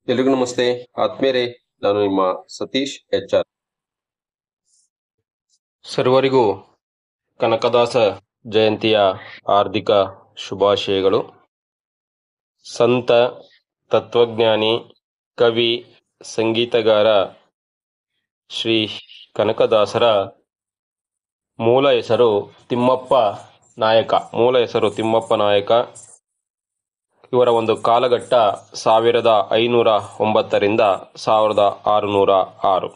ಎಲ್ರಿಗೂ ನಮಸ್ತೆ ಆತ್ಮೀಯರೇ. ನಾನು ನಿಮ್ಮ ಸತೀಶ್ HR. ಸರ್ವರಿಗೂ ಕನಕದಾಸ ಜಯಂತಿಯ ಹಾರ್ದಿಕ ಶುಭಾಶಯಗಳು. ಸಂತ, ತತ್ವಜ್ಞಾನಿ, ಕವಿ, ಸಂಗೀತಗಾರ ಶ್ರೀ ಕನಕದಾಸರ ಮೂಲ ಹೆಸರು ತಿಮ್ಮಪ್ಪ ನಾಯಕ. ಇವರ ಒಂದು ಕಾಲಘಟ್ಟ 1509ರಿಂದ 1606.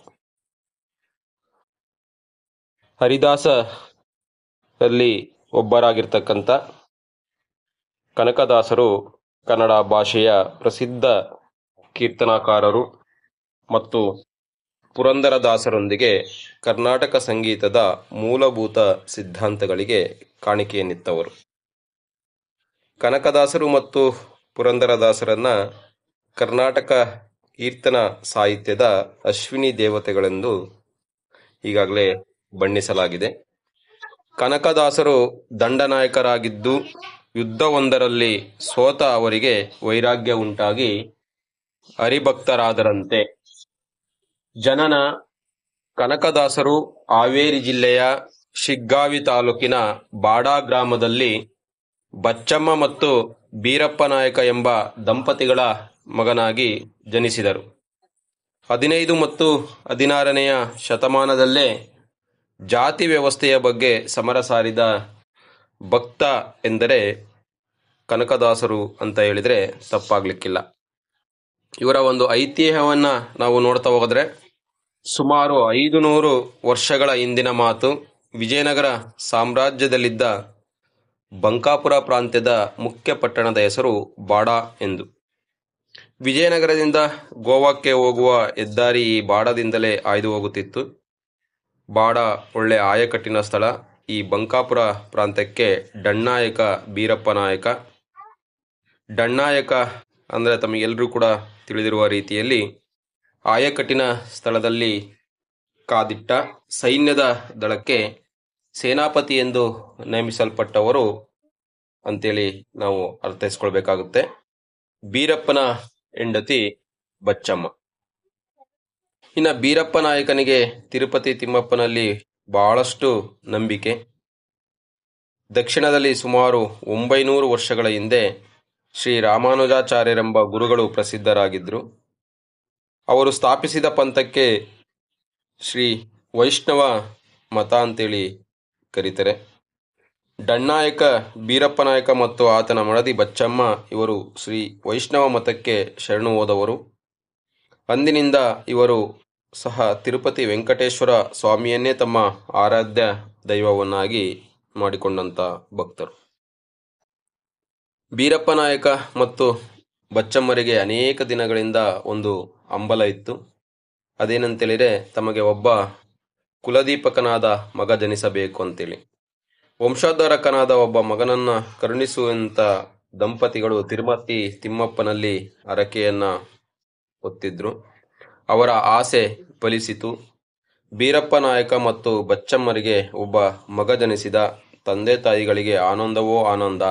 ಹರಿದಾಸರಲ್ಲಿ ಒಬ್ಬರಾಗಿರ್ತಕ್ಕಂಥ ಕನಕದಾಸರು ಕನ್ನಡ ಭಾಷೆಯ ಪ್ರಸಿದ್ಧ ಕೀರ್ತನಾಕಾರರು ಮತ್ತು ಪುರಂದರದಾಸರೊಂದಿಗೆ ಕರ್ನಾಟಕ ಸಂಗೀತದ ಮೂಲಭೂತ ಸಿದ್ಧಾಂತಗಳಿಗೆ ಕಾಣಿಕೆಯನ್ನಿತ್ತವರು. ಕನಕದಾಸರು ಮತ್ತು ಪುರಂದರದಾಸರನ್ನ ಕರ್ನಾಟಕ ಕೀರ್ತನ ಸಾಹಿತ್ಯದ ಅಶ್ವಿನಿ ದೇವತೆಗಳೆಂದು ಈಗಾಗಲೇ ಬಣ್ಣಿಸಲಾಗಿದೆ. ಕನಕದಾಸರು ದಂಡನಾಯಕರಾಗಿದ್ದು ಯುದ್ಧವೊಂದರಲ್ಲಿ ಸೋತ ಅವರಿಗೆ ವೈರಾಗ್ಯ ಉಂಟಾಗಿ ಹರಿಭಕ್ತರಾದರಂತೆ. ಜನನ: ಕನಕದಾಸರು ಹಾವೇರಿ ಜಿಲ್ಲೆಯ ಶಿಗ್ಗಾವಿ ತಾಲೂಕಿನ ಬಾಡಾ ಗ್ರಾಮದಲ್ಲಿ ಬಚ್ಚಮ್ಮ ಮತ್ತು ಬೀರಪ್ಪ ನಾಯಕ ಎಂಬ ದಂಪತಿಗಳ ಮಗನಾಗಿ ಜನಿಸಿದರು. 15 ಮತ್ತು 16ನೇ ಶತಮಾನದಲ್ಲೇ ಜಾತಿ ವ್ಯವಸ್ಥೆಯ ಬಗ್ಗೆ ಸಮರ ಸಾರಿದ ಭಕ್ತ ಎಂದರೆ ಕನಕದಾಸರು ಅಂತ ಹೇಳಿದರೆ ತಪ್ಪಾಗ್ಲಿಕ್ಕಿಲ್ಲ. ಇವರ ಒಂದು ಐತಿಹ್ಯವನ್ನ ನಾವು ನೋಡ್ತಾ ಹೋದ್ರೆ ಸುಮಾರು 500 ವರ್ಷಗಳ ಹಿಂದಿನ ಮಾತು. ವಿಜಯನಗರ ಸಾಮ್ರಾಜ್ಯದಲ್ಲಿದ್ದ ಬಂಕಾಪುರ ಪ್ರಾಂತ್ಯದ ಮುಖ್ಯ ಪಟ್ಟಣದ ಹೆಸರು ಬಾಡಾ ಎಂದು. ವಿಜಯನಗರದಿಂದ ಗೋವಾಕ್ಕೆ ಹೋಗುವ ಹೆದ್ದಾರಿ ಈ ಬಾಡಾದಿಂದಲೇ ಹಾಯ್ದು ಹೋಗುತ್ತಿತ್ತು. ಬಾಡಾ ಒಳ್ಳೆ ಆಯಕಟ್ಟಿನ ಸ್ಥಳ. ಈ ಬಂಕಾಪುರ ಪ್ರಾಂತ್ಯಕ್ಕೆ ಡಣ್ಣಾಯಕ ಬೀರಪ್ಪ ನಾಯಕ. ಡಣ್ಣಾಯಕ ಅಂದರೆ ತಮಗೆಲ್ಲರೂ ಕೂಡ ತಿಳಿದಿರುವ ರೀತಿಯಲ್ಲಿ ಆಯಕಟ್ಟಿನ ಸ್ಥಳದಲ್ಲಿ ಕಾದಿಟ್ಟ ಸೈನ್ಯದ ದಳಕ್ಕೆ ಸೇನಾಪತಿ ಎಂದು ನೇಮಿಸಲ್ಪಟ್ಟವರು ಅಂತೇಳಿ ನಾವು ಅರ್ಥೈಸ್ಕೊಳ್ಬೇಕಾಗುತ್ತೆ. ಬೀರಪ್ಪನ ಹೆಂಡತಿ ಬಚ್ಚಮ್ಮ. ಇನ್ನು ಬೀರಪ್ಪ ನಾಯಕನಿಗೆ ತಿರುಪತಿ ತಿಮ್ಮಪ್ಪನಲ್ಲಿ ಬಹಳಷ್ಟು ನಂಬಿಕೆ. ದಕ್ಷಿಣದಲ್ಲಿ ಸುಮಾರು 900 ವರ್ಷಗಳ ಹಿಂದೆ ಶ್ರೀ ರಾಮಾನುಜಾಚಾರ್ಯರೆಂಬ ಗುರುಗಳು ಪ್ರಸಿದ್ಧರಾಗಿದ್ದರು. ಅವರು ಸ್ಥಾಪಿಸಿದ ಪಂಥಕ್ಕೆ ಶ್ರೀ ವೈಷ್ಣವ ಮತ ಅಂತೇಳಿ ಕರೀತಾರೆ. ಡಣ್ಣಾಯಕ ಬೀರಪ್ಪ ನಾಯಕ ಮತ್ತು ಆತನ ಮಡದಿ ಬಚ್ಚಮ್ಮ ಇವರು ಶ್ರೀ ವೈಷ್ಣವ ಮತಕ್ಕೆ ಶರಣು ಹೋದವರು. ಅಂದಿನಿಂದ ಇವರು ಸಹ ತಿರುಪತಿ ವೆಂಕಟೇಶ್ವರ ಸ್ವಾಮಿಯನ್ನೇ ತಮ್ಮ ಆರಾಧ್ಯ ದೈವವನ್ನಾಗಿ ಮಾಡಿಕೊಂಡಂತ ಭಕ್ತರು. ಬೀರಪ್ಪ ನಾಯಕ ಮತ್ತು ಬಚ್ಚಮ್ಮರಿಗೆ ಅನೇಕ ದಿನಗಳಿಂದ ಒಂದು ಹಂಬಲ ಇತ್ತು. ಅದೇನಂತೇಳಿದರೆ ತಮಗೆ ಒಬ್ಬ ಕುಲದೀಪಕನಾದ ಮಗ ಜನಿಸಬೇಕು ಅಂತೇಳಿ. ವಂಶೋದ್ಧಾರಕನಾದ ಒಬ್ಬ ಮಗನನ್ನ ಕರುಣಿಸುವಂತ ದಂಪತಿಗಳು ತಿರುಪತಿ ತಿಮ್ಮಪ್ಪನಲ್ಲಿ ಹರಕೆಯನ್ನ ಹೊತ್ತಿದ್ರು. ಅವರ ಆಸೆ ಫಲಿಸಿತು. ಬೀರಪ್ಪ ನಾಯಕ ಮತ್ತು ಬಚ್ಚಮ್ಮರಿಗೆ ಒಬ್ಬ ಮಗ ಜನಿಸಿದ. ತಂದೆ ತಾಯಿಗಳಿಗೆ ಆನಂದವೋ ಆನಂದ.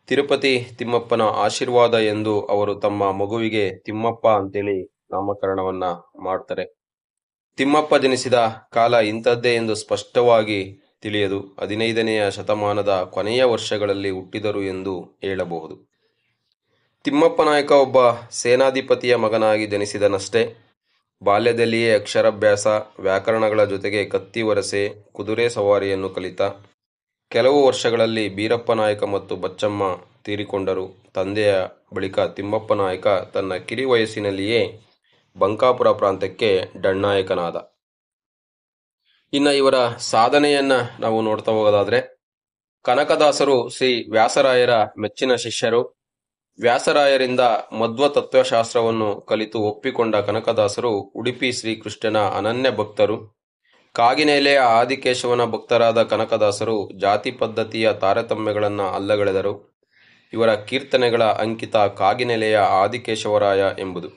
ತಿರುಪತಿ ತಿಮ್ಮಪ್ಪನ ಆಶೀರ್ವಾದ ಎಂದು ಅವರು ತಮ್ಮ ಮಗುವಿಗೆ ತಿಮ್ಮಪ್ಪ ಅಂತೇಳಿ ನಾಮಕರಣವನ್ನ ಮಾಡ್ತಾರೆ. ತಿಮ್ಮಪ್ಪ ಜನಿಸಿದ ಕಾಲ ಇಂಥದ್ದೇ ಎಂದು ಸ್ಪಷ್ಟವಾಗಿ ತಿಳಿಯದು. 15ನೇ ಶತಮಾನದ ಕೊನೆಯ ವರ್ಷಗಳಲ್ಲಿ ಹುಟ್ಟಿದರು ಎಂದು ಹೇಳಬಹುದು. ತಿಮ್ಮಪ್ಪ ನಾಯಕ ಒಬ್ಬ ಸೇನಾಧಿಪತಿಯ ಮಗನಾಗಿ ಜನಿಸಿದನಷ್ಟೇ. ಬಾಲ್ಯದಲ್ಲಿಯೇ ಅಕ್ಷರಾಭ್ಯಾಸ, ವ್ಯಾಕರಣಗಳ ಜೊತೆಗೆ ಕತ್ತಿ ವರಸೆ, ಕುದುರೆ ಸವಾರಿಯನ್ನು ಕಲಿತ. ಕೆಲವು ವರ್ಷಗಳಲ್ಲಿ ಬೀರಪ್ಪ ನಾಯಕ ಮತ್ತು ಬಚ್ಚಮ್ಮ ತೀರಿಕೊಂಡರು. ತಂದೆಯ ಬಳಿಕ ತಿಮ್ಮಪ್ಪ ನಾಯಕ ತನ್ನ ಕಿರಿ ವಯಸ್ಸಿನಲ್ಲಿಯೇ ಬಂಕಾಪುರ ಪ್ರಾಂತ್ಯಕ್ಕೆ ಡಣ್ಣಾಯಕನಾದ. ಇನ್ನು ಇವರ ಸಾಧನೆಯನ್ನ ನಾವು ನೋಡ್ತಾ ಹೋಗೋದಾದ್ರೆ, ಕನಕದಾಸರು ಶ್ರೀ ವ್ಯಾಸರಾಯರ ಮೆಚ್ಚಿನ ಶಿಷ್ಯರು. ವ್ಯಾಸರಾಯರಿಂದ ಮಧ್ವ ತತ್ವಶಾಸ್ತ್ರವನ್ನು ಕಲಿತು ಒಪ್ಪಿಕೊಂಡ ಕನಕದಾಸರು ಉಡುಪಿ ಶ್ರೀಕೃಷ್ಣನ ಅನನ್ಯ ಭಕ್ತರು. ಕಾಗಿನೆಲೆಯ ಆದಿಕೇಶವನ ಭಕ್ತರಾದ ಕನಕದಾಸರು ಜಾತಿ ಪದ್ಧತಿಯ ತಾರತಮ್ಯಗಳನ್ನು ಅಲ್ಲಗಳೆದರು. ಇವರ ಕೀರ್ತನೆಗಳ ಅಂಕಿತ ಕಾಗಿನೆಲೆಯ ಆದಿಕೇಶವರಾಯ ಎಂಬುದು.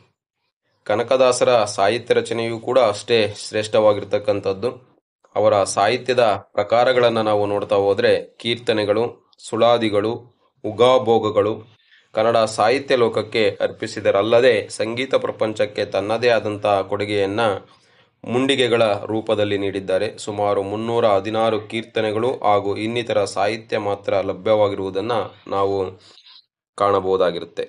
ಕನಕದಾಸರ ಸಾಹಿತ್ಯ ರಚನೆಯೂ ಕೂಡ ಅಷ್ಟೇ ಶ್ರೇಷ್ಠವಾಗಿರ್ತಕ್ಕಂಥದ್ದು. ಅವರ ಸಾಹಿತ್ಯದ ಪ್ರಕಾರಗಳನ್ನು ನಾವು ನೋಡ್ತಾ ಹೋದ್ರೆ ಕೀರ್ತನೆಗಳು, ಸುಳಾದಿಗಳು, ಉಗಾಭೋಗಗಳು, ಕನ್ನಡ ಸಾಹಿತ್ಯ ಲೋಕಕ್ಕೆ ಅರ್ಪಿಸಿದರಲ್ಲದೆ ಸಂಗೀತ ಪ್ರಪಂಚಕ್ಕೆ ತನ್ನದೇ ಆದಂತಹ ಕೊಡುಗೆಯನ್ನು ಮುಂಡಿಗೆಗಳ ರೂಪದಲ್ಲಿ ನೀಡಿದ್ದಾರೆ. ಸುಮಾರು 316 ಕೀರ್ತನೆಗಳು ಹಾಗೂ ಇನ್ನಿತರ ಸಾಹಿತ್ಯ ಮಾತ್ರ ಲಭ್ಯವಾಗಿರುವುದನ್ನು ನಾವು ಕಾಣಬಹುದಾಗಿರುತ್ತೆ.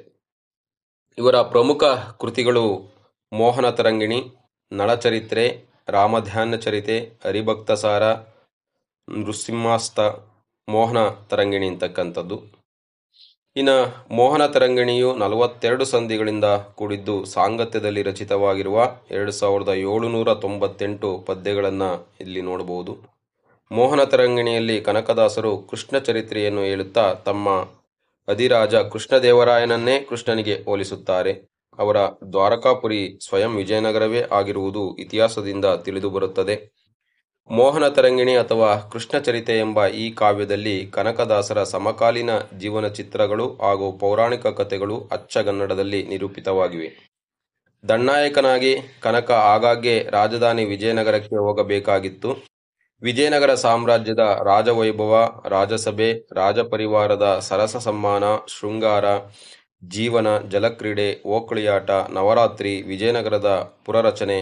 ಇವರ ಪ್ರಮುಖ ಕೃತಿಗಳು ಮೋಹನ ತರಂಗಿಣಿ, ನಳಚರಿತ್ರೆ, ರಾಮಧ್ಯಾನ ಚರಿತೆ, ಹರಿಭಕ್ತಸಾರ, ನೃಸಿಂಹಾಸ್ತ, ಮೋಹನ ತರಂಗಿಣಿ ಅಂತಕ್ಕಂಥದ್ದು. ಇನ್ನು ಮೋಹನ ತರಂಗಿಣಿಯು 42 ಸಂಧಿಗಳಿಂದ ಕೂಡಿದ್ದು ಸಾಂಗತ್ಯದಲ್ಲಿ ರಚಿತವಾಗಿರುವ 2798 ಪದ್ಯಗಳನ್ನು ಇಲ್ಲಿ ನೋಡಬಹುದು. ಮೋಹನ ತರಂಗಿಣಿಯಲ್ಲಿ ಕನಕದಾಸರು ಕೃಷ್ಣ ಚರಿತ್ರೆಯನ್ನು ಹೇಳುತ್ತಾ ತಮ್ಮ ಅಧಿರಾಜ ಕೃಷ್ಣದೇವರಾಯನನ್ನೇ ಕೃಷ್ಣನಿಗೆ ಹೋಲಿಸುತ್ತಾರೆ. ಅವರ ದ್ವಾರಕಾಪುರಿ ಸ್ವಯಂ ವಿಜಯನಗರವೇ ಆಗಿರುವುದು ಇತಿಹಾಸದಿಂದ ತಿಳಿದುಬರುತ್ತದೆ. ಮೋಹನ ತರಂಗಿಣಿ ಅಥವಾ ಕೃಷ್ಣ ಚರಿತೆ ಎಂಬ ಈ ಕಾವ್ಯದಲ್ಲಿ ಕನಕದಾಸರ ಸಮಕಾಲೀನ ಜೀವನ ಚಿತ್ರಗಳು ಹಾಗೂ ಪೌರಾಣಿಕ ಕಥೆಗಳು ಅಚ್ಚಗನ್ನಡದಲ್ಲಿ ನಿರೂಪಿತವಾಗಿವೆ. ದಂಡನಾಯಕನಾಗಿ ಕನಕ ಆಗಾಗ್ಗೆ ರಾಜಧಾನಿ ವಿಜಯನಗರಕ್ಕೆ ಹೋಗಬೇಕಾಗಿತ್ತು. ವಿಜಯನಗರ ಸಾಮ್ರಾಜ್ಯದ ರಾಜವೈಭವ, ರಾಜಸಭೆ, ರಾಜಪರಿವಾರದ ಸರಸ ಸಮ್ಮಾನ, ಶೃಂಗಾರ, ಜೀವನ, ಜಲಕ್ರೀಡೆ, ಓಕುಳಿಯಾಟ, ನವರಾತ್ರಿ, ವಿಜಯನಗರದ ಪುರರಚನೆ,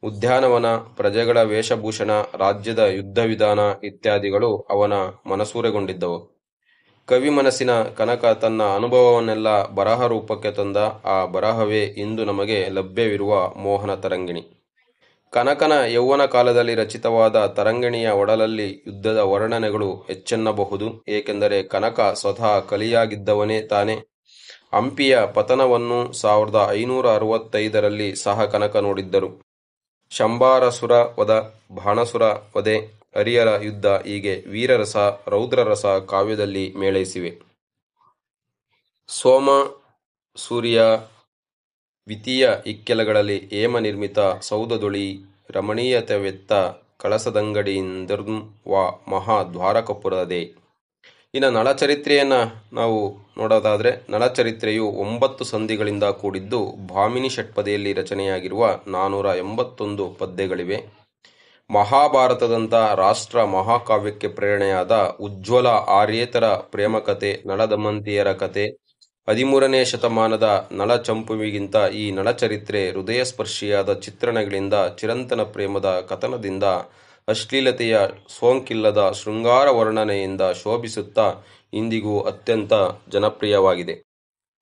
ಉದ್ಯಾನವನ, ಪ್ರಜೆಗಳ ವೇಷಭೂಷಣ, ರಾಜ್ಯದ ಯುದ್ಧ ವಿಧಾನ ಇತ್ಯಾದಿಗಳು ಅವನ ಮನಸೂರೆಗೊಂಡಿದ್ದವು. ಕವಿ ಮನಸ್ಸಿನ ಕನಕ ತನ್ನ ಅನುಭವವನ್ನೆಲ್ಲ ಬರಹ ರೂಪಕ್ಕೆ ತಂದ ಆ ಬರಹವೇ ಇಂದು ನಮಗೆ ಲಭ್ಯವಿರುವ ಮೋಹನ ತರಂಗಿಣಿ. ಕನಕನ ಯೌವನ ಕಾಲದಲ್ಲಿ ರಚಿತವಾದ ತರಂಗಿಣಿಯ ಒಡಲಲ್ಲಿ ಯುದ್ಧದ ವರ್ಣನೆಗಳು ಹೆಚ್ಚೆನ್ನಬಹುದು. ಏಕೆಂದರೆ ಕನಕ ಸ್ವತಃ ಕಲಿಯಾಗಿದ್ದವನೇ ತಾನೆ. ಹಂಪಿಯ ಪತನವನ್ನು 1565ರಲ್ಲಿ ಸಹ ಕನಕ ನೋಡಿದ್ದರು. ಶಂಬಾರಸುರ ವಧ, ಬಾಣಾಸುರ ವಧೆ, ಹರಿಹರ ಯುದ್ಧ ಹೀಗೆ ವೀರರಸ, ರೌದ್ರರಸ ಕಾವ್ಯದಲ್ಲಿ ಮೇಳೈಸಿವೆ. ಸೋಮ ಸೂರ್ಯ ದ್ವಿತೀಯ ಇಕ್ಕೆಲಗಳಲ್ಲಿ ಹೇಮ ನಿರ್ಮಿತ ಸೌಧದೊಳಿ ರಮಣೀಯತೆವೆತ್ತ ಕಳಸದಂಗಡಿಯಿಂದರ್ಂ ವಾ ಮಹಾ ದ್ವಾರಕಪುರದೇ. ಇನ್ನು ನಳಚರಿತ್ರೆಯನ್ನು ನಾವು ನೋಡೋದಾದರೆ ನಳಚರಿತ್ರೆಯು 9 ಸಂಧಿಗಳಿಂದ ಕೂಡಿದ್ದು ಭಾಮಿನಿ ಷಟ್ಪದಿಯಲ್ಲಿ ರಚನೆಯಾಗಿರುವ 481 ಪದ್ಯಗಳಿವೆ. ಮಹಾಭಾರತದಂಥ ರಾಷ್ಟ್ರ ಮಹಾಕಾವ್ಯಕ್ಕೆ ಪ್ರೇರಣೆಯಾದ ಉಜ್ವಲ ಆರ್ಯೇತರ ಪ್ರೇಮಕಥೆ ನಳದಮಂತಿಯರ ಕಥೆ 13ನೇ ಶತಮಾನದ ನಳಚಂಪುವಿಗಿಂತ ಈ ನಳಚರಿತ್ರೆ ಹೃದಯಸ್ಪರ್ಶಿಯಾದ ಚಿತ್ರಣಗಳಿಂದ, ಚಿರಂತನ ಪ್ರೇಮದ ಕಥನದಿಂದ, ಅಶ್ಲೀಲತೆಯ ಸೋಂಕಿಲ್ಲದ ಶೃಂಗಾರ ವರ್ಣನೆಯಿಂದ ಶೋಭಿಸುತ್ತಾ ಇಂದಿಗೂ ಅತ್ಯಂತ ಜನಪ್ರಿಯವಾಗಿದೆ.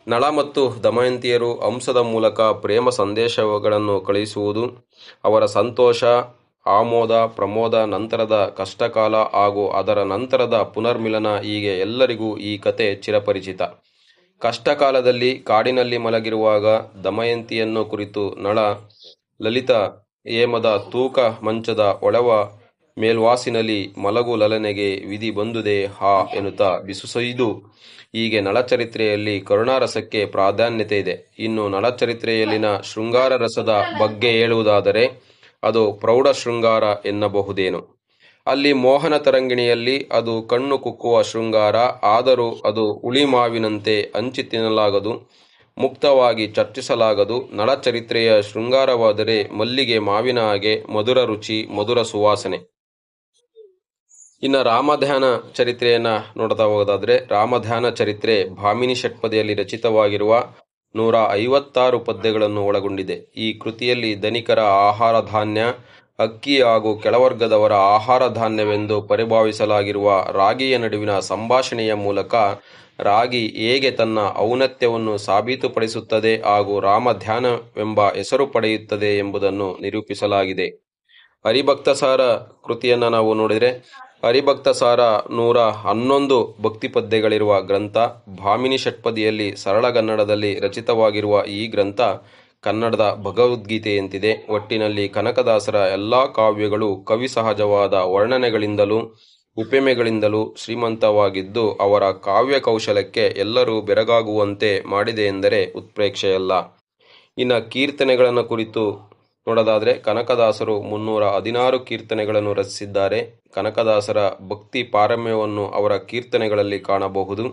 ನಳ ಮತ್ತು ದಮಯಂತಿಯರು ಹಂಸದ ಮೂಲಕ ಪ್ರೇಮ ಸಂದೇಶಗಳನ್ನು ಕಳುಹಿಸುವುದು, ಅವರ ಸಂತೋಷ, ಆಮೋದ, ಪ್ರಮೋದ, ನಂತರದ ಕಷ್ಟಕಾಲ ಹಾಗೂ ಅದರ ನಂತರದ ಪುನರ್ಮಿಲನ ಹೀಗೆ ಎಲ್ಲರಿಗೂ ಈ ಕತೆ ಚಿರಪರಿಚಿತ. ಕಷ್ಟಕಾಲದಲ್ಲಿ ಕಾಡಿನಲ್ಲಿ ಮಲಗಿರುವಾಗ ದಮಯಂತಿಯನ್ನು ಕುರಿತು ನಳ ಲಲಿತ ಹೇಮದ ತೂಕ ಮಂಚದ ಒಳವ ಮೇಲ್ವಾಸಿನಲಿ ಮಲಗು ಲಲನೆಗೆ ವಿಧಿ ಬಂದುದೆ ಹಾ ಎನ್ನುತ್ತಾ ಬಿಸುಸೈದು. ಹೀಗೆ ನಳಚರಿತ್ರೆಯಲ್ಲಿ ಕರುಣಾರಸಕ್ಕೆ ಪ್ರಾಧಾನ್ಯತೆ ಇದೆ. ಇನ್ನು ನಳಚರಿತ್ರೆಯಲ್ಲಿನ ಶೃಂಗಾರ ರಸದ ಬಗ್ಗೆ ಹೇಳುವುದಾದರೆ ಅದು ಪ್ರೌಢ ಶೃಂಗಾರ ಎನ್ನಬಹುದೇನು. ಅಲ್ಲಿ ಮೋಹನ ತರಂಗಿಣಿಯಲ್ಲಿ ಅದು ಕಣ್ಣು ಕುಕ್ಕುವ ಶೃಂಗಾರ. ಆದರೂ ಅದು ಹುಳಿಮಾವಿನಂತೆ ಹಂಚಿ ತಿನ್ನಲಾಗದು, ಮುಕ್ತವಾಗಿ ಚರ್ಚಿಸಲಾಗದು. ನಳಚರಿತ್ರೆಯ ಶೃಂಗಾರವಾದರೆ ಮಲ್ಲಿಗೆ ಮಾವಿನ ಹಾಗೆ ಮಧುರ ರುಚಿ, ಮಧುರ ಸುವಾಸನೆ. ಇನ್ನು ರಾಮಧ್ಯಾನ ಚರಿತ್ರೆಯನ್ನು ನೋಡ್ತಾ ಹೋಗೋದಾದರೆ ರಾಮಧ್ಯಾನ ಚರಿತ್ರೆ ಭಾಮಿನಿ ಷಟ್ಪದಿಯಲ್ಲಿ ರಚಿತವಾಗಿರುವ 156 ಪದ್ಯಗಳನ್ನು ಒಳಗೊಂಡಿದೆ. ಈ ಕೃತಿಯಲ್ಲಿ ಧನಿಕರ ಆಹಾರ ಧಾನ್ಯ, ಅಕ್ಕಿ ಹಾಗೂ ಕೆಳವರ್ಗದವರ ಆಹಾರ ಧಾನ್ಯವೆಂದು ಪರಿಭಾವಿಸಲಾಗಿರುವ ರಾಗಿಯ ನಡುವಿನ ಸಂಭಾಷಣೆಯ ಮೂಲಕ ರಾಗಿ ಹೇಗೆ ತನ್ನ ಔನ್ನತ್ಯವನ್ನು ಸಾಬೀತುಪಡಿಸುತ್ತದೆ ಹಾಗೂ ರಾಮಧ್ಯಾನವೆಂಬ ಹೆಸರು ಪಡೆಯುತ್ತದೆ ಎಂಬುದನ್ನು ನಿರೂಪಿಸಲಾಗಿದೆ. ಹರಿಭಕ್ತಸಾರ ಕೃತಿಯನ್ನು ನಾವು ನೋಡಿದರೆ ಹರಿಭಕ್ತಸಾರ 111 ಭಕ್ತಿ ಪದ್ಯಗಳಿರುವ ಗ್ರಂಥ. ಭಾಮಿನಿ ಷಟ್ಪದಿಯಲ್ಲಿ ಸರಳಗನ್ನಡದಲ್ಲಿ ರಚಿತವಾಗಿರುವ ಈ ಗ್ರಂಥ ಕನ್ನಡದ ಭಗವದ್ಗೀತೆಯಂತಿದೆ. ಒಟ್ಟಿನಲ್ಲಿ ಕನಕದಾಸರ ಎಲ್ಲ ಕಾವ್ಯಗಳು ಕವಿ ಸಹಜವಾದ ವರ್ಣನೆಗಳಿಂದಲೂ ಉಪಮೆಗಳಿಂದಲೂ ಶ್ರೀಮಂತವಾಗಿದ್ದು ಅವರ ಕಾವ್ಯ ಕೌಶಲಕ್ಕೆ ಎಲ್ಲರೂ ಬೆರಗಾಗುವಂತೆ ಮಾಡಿದೆ ಎಂದರೆ ಉತ್ಪ್ರೇಕ್ಷೆಯಲ್ಲ. ಇನ್ನು ಕೀರ್ತನೆಗಳನ್ನು ಕುರಿತು ನೋಡೋದಾದರೆ ಕನಕದಾಸರು 316 ಕೀರ್ತನೆಗಳನ್ನು ರಚಿಸಿದ್ದಾರೆ. ಕನಕದಾಸರ ಭಕ್ತಿ ಪಾರಮ್ಯವನ್ನು ಅವರ ಕೀರ್ತನೆಗಳಲ್ಲಿ ಕಾಣಬಹುದು.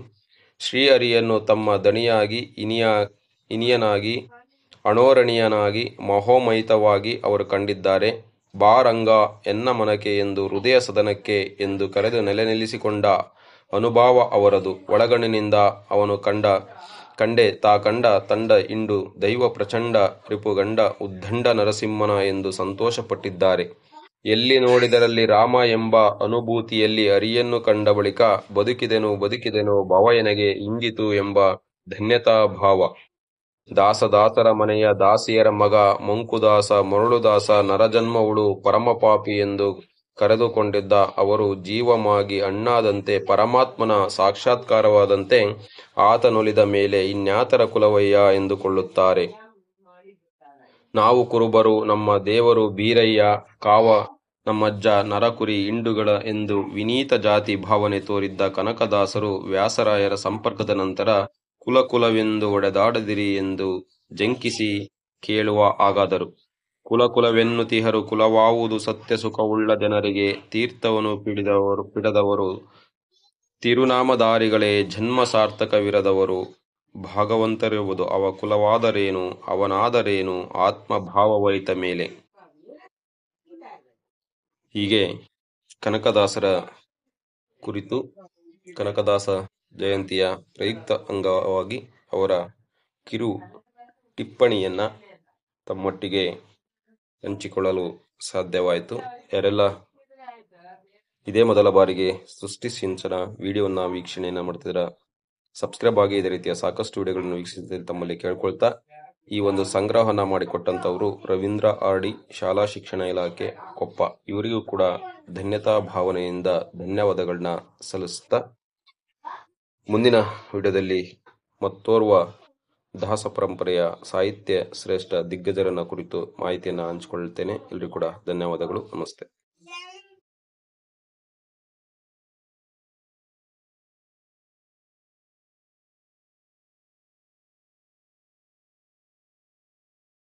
ಶ್ರೀಹರಿಯನ್ನು ತಮ್ಮ ದಣಿಯಾಗಿ, ಇನಿಯನಾಗಿ, ಅಣೋರಣೀಯನಾಗಿ, ಮಹೋಮಹಿತವಾಗಿ ಅವರು ಕಂಡಿದ್ದಾರೆ. ಬಾರಂಗ ಎನ್ನ ಮನಕೆ ಎಂದು ಹೃದಯ ಸದನಕ್ಕೆ ಎಂದು ಕರೆದು ನೆಲೆನಿಲ್ಲಿಸಿಕೊಂಡ ಅನುಭಾವ ಅವರದು. ಒಳಗಣ್ಣಿನಿಂದ ಅವನು ಕಂಡ ಕಂಡೆ ತಾ ಕಂಡ ತಂಡ ಇಂಡು ದೈವ ಪ್ರಚಂಡ ರಿಪುಗಂಡ ಉದ್ದಂಡ ನರಸಿಂಹನ ಎಂದು ಸಂತೋಷಪಟ್ಟಿದ್ದಾರೆ. ಎಲ್ಲಿ ನೋಡಿದರಲ್ಲಿ ರಾಮ ಎಂಬ ಅನುಭೂತಿಯಲ್ಲಿ ಹರಿಯನ್ನು ಕಂಡ ಬಳಿಕ ಬದುಕಿದೆನೋ ಭವ ಎನಗೆ ಇಂಗಿತು ಎಂಬ ಧನ್ಯತಾ ಭಾವ. ದಾಸದಾಸರ ಮನೆಯ ದಾಸಿಯರ ಮಗ ಮಂಕುದಾಸ ಮರಳುದಾಸ ನರಜನ್ಮವುಳು ಪರಮಪಾಪಿ ಎಂದು ಕರೆದುಕೊಂಡಿದ್ದ ಅವರು ಜೀವಮಾಗಿ ಅಣ್ಣಾದಂತೆ ಪರಮಾತ್ಮನ ಸಾಕ್ಷಾತ್ಕಾರವಾದಂತೆ ಆತನೊಲಿದ ಮೇಲೆ ಇನ್ಯಾತರ ಕುಲವಯ್ಯ ಎಂದುಕೊಳ್ಳುತ್ತಾರೆ. ನಾವು ಕುರುಬರು, ನಮ್ಮ ದೇವರು ಬೀರಯ್ಯ, ಕಾವ ನಮ್ಮಜ್ಜ ನರಕುರಿ ಹಿಂಡುಗಳ ಎಂದು ವಿನೀತ ಜಾತಿ ಭಾವನೆ ತೋರಿದ್ದ ಕನಕದಾಸರು ವ್ಯಾಸರಾಯರ ಸಂಪರ್ಕದ ನಂತರ ಕುಲವೆಂದು ಒಡೆದಾಡದಿರಿ ಎಂದು ಜಂಕಿಸಿ ಕೇಳುವ ಹಾಗಾದರು. ಕುಲವೆನ್ನುತಿಹರು ಕುಲವಾವುದು ಸತ್ಯ ಸುಖವುಳ್ಳ ಜನರಿಗೆ ತೀರ್ಥವನು ಪಿಡದವರು ತಿರುನಾಮಧಾರಿಗಳೇ ಜನ್ಮ ಸಾರ್ಥಕವಿರದವರು ಭಾಗವಂತರಿರುವುದು ಅವ ಕುಲವಾದರೇನು ಅವನಾದರೇನು ಆತ್ಮಭಾವವರಿತ ಮೇಲೆ. ಹೀಗೆ ಕನಕದಾಸರ ಕುರಿತು ಕನಕದಾಸ ಜಯಂತಿಯ ಪ್ರಯುಕ್ತ ಅಂಗವಾಗಿ ಅವರ ಕಿರು ಟಿಪ್ಪಣಿಯನ್ನ ತಮ್ಮೊಟ್ಟಿಗೆ ಹಂಚಿಕೊಳ್ಳಲು ಸಾಧ್ಯವಾಯಿತು. ಯಾರೆಲ್ಲ ಇದೇ ಮೊದಲ ಬಾರಿಗೆ ಸೃಷ್ಟಿ ಸಿಂಚನ ವಿಡಿಯೋನ ವೀಕ್ಷಣೆಯನ್ನ ಮಾಡ್ತಿದ್ರ ಸಬ್ಸ್ಕ್ರೈಬ್ ಆಗಿ ಇದೇ ರೀತಿಯ ಸಾಕಷ್ಟು ವಿಡಿಯೋಗಳನ್ನು ವೀಕ್ಷಿಸಿದರೆ ತಮ್ಮಲ್ಲಿ ಕೇಳ್ಕೊಳ್ತಾ, ಈ ಒಂದು ಸಂಗ್ರಹನ ಮಾಡಿಕೊಟ್ಟಂತವರು ರವೀಂದ್ರ ಆರ್ಡಿ, ಶಾಲಾ ಶಿಕ್ಷಣ ಇಲಾಖೆ ಕೊಪ್ಪ. ಇವರಿಗೂ ಕೂಡ ಧನ್ಯತಾ ಭಾವನೆಯಿಂದ ಧನ್ಯವಾದಗಳನ್ನ ಸಲ್ಲಿಸ್ತಾ, ಮುಂದಿನ ವಿಡಿಯೋದಲ್ಲಿ ಮತ್ತೋರ್ವ ದಾಸ ಪರಂಪರೆಯ ಸಾಹಿತ್ಯ ಶ್ರೇಷ್ಠ ದಿಗ್ಗಜರನ್ನ ಕುರಿತು ಮಾಹಿತಿಯನ್ನು ಹಂಚಿಕೊಳ್ಳುತ್ತೇನೆ. ಎಲ್ಲರಿಗೂ ಕೂಡ ಧನ್ಯವಾದಗಳು. ನಮಸ್ತೆ.